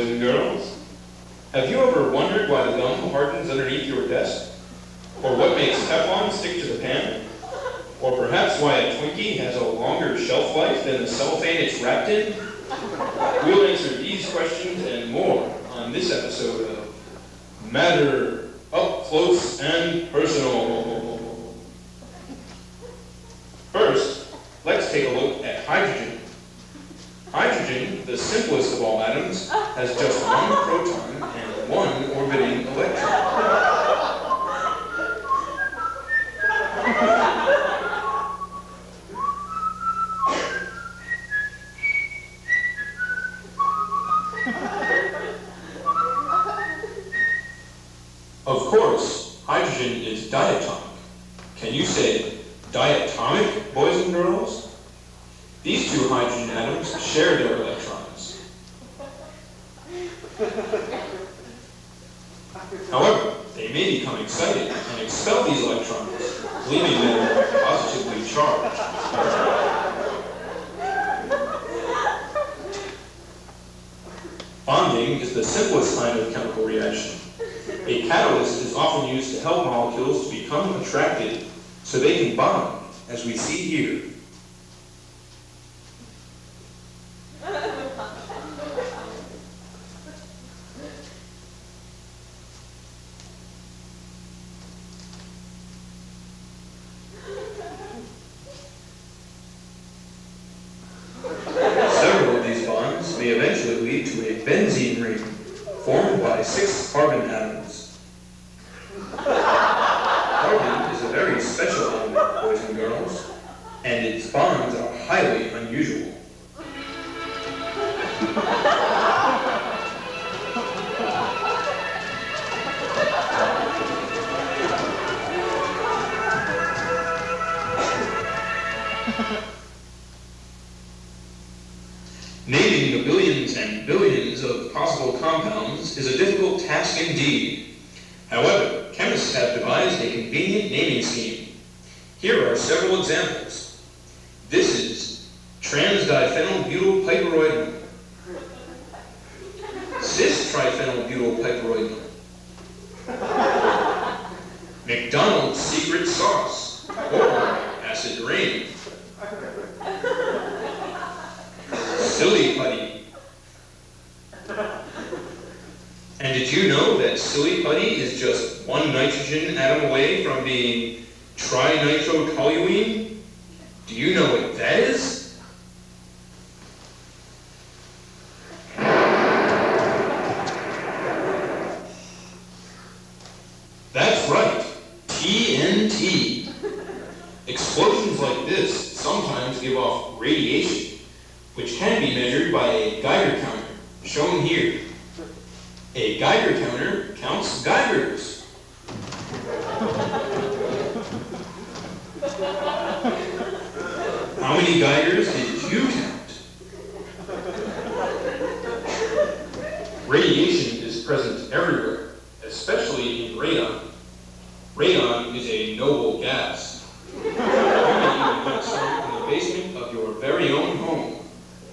boys and girls. Have you ever wondered why the gum hardens underneath your desk? Or what makes Teflon stick to the pan? Or perhaps why a Twinkie has a longer shelf life than the cellophane it's wrapped in? We'll answer these questions and more on this episode of Matter Up Close and Personal. First, let's take a look at hydrogen. Hydrogen, the simplest of all atoms, has just one proton and one orbiting electron. Of course, hydrogen is diatomic. Can you say diatomic, boys and girls? These two hydrogen atoms share their electrons. However, they may become excited and expel these electrons, leaving them positively charged. Bonding is the simplest kind of chemical reaction. A catalyst is often used to help molecules to become attracted so they can bond, as we see here. Several of these bonds may eventually lead to a benzene ring formed by 6 carbon atoms. Carbon is a very special element, boys and girls, and its bonds are highly unusual. Naming the billions and billions of possible compounds is a difficult task indeed. However, chemists have devised a convenient naming scheme. Here are several examples. This is trans-diphenylbutylpyperoidinol, cis-triphenylbutylpyperoidinol, McDonald's secret sauce, or acid rain, silly putty. And did you know that silly putty is just one nitrogen atom away from being trinitrotoluene? Do you know what that is? That's right, TNT. Explosions like this sometimes give off radiation, which can be measured by a Geiger counter, shown here. A Geiger counter counts Geigers. How many Geigers did you count? Radiation is present everywhere, especially in radon. Radon is a noble gas. You may even get some in the basement of your very own home,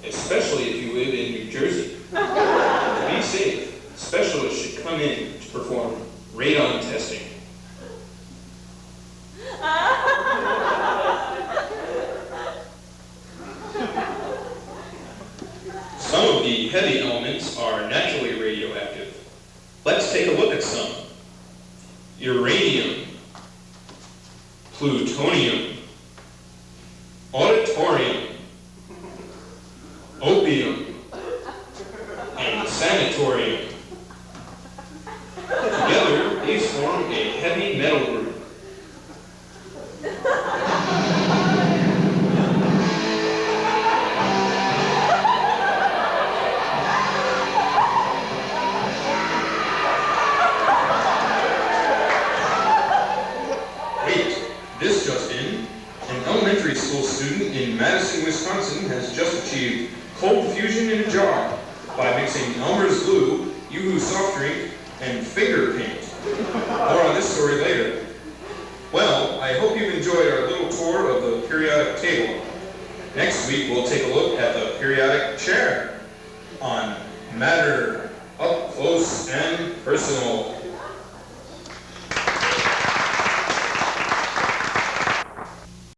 especially if you live in New Jersey. To be safe, specialists should come in to perform radon testing. Some of the heavy elements are naturally radioactive. Let's take a look at some. Uranium, plutonium, auditorium, opium, and sanatorium. Together, these form a heavy metal group. Wait, this just in. An elementary school student in Madison, Wisconsin has just achieved cold fusion in a jar by mixing Elmer's glue, Yoo-Hoo soft drink, and finger paint. More on this story later. Well, I hope you've enjoyed our little tour of the periodic table. Next week, we'll take a look at the periodic chair on Matter Up close and personal.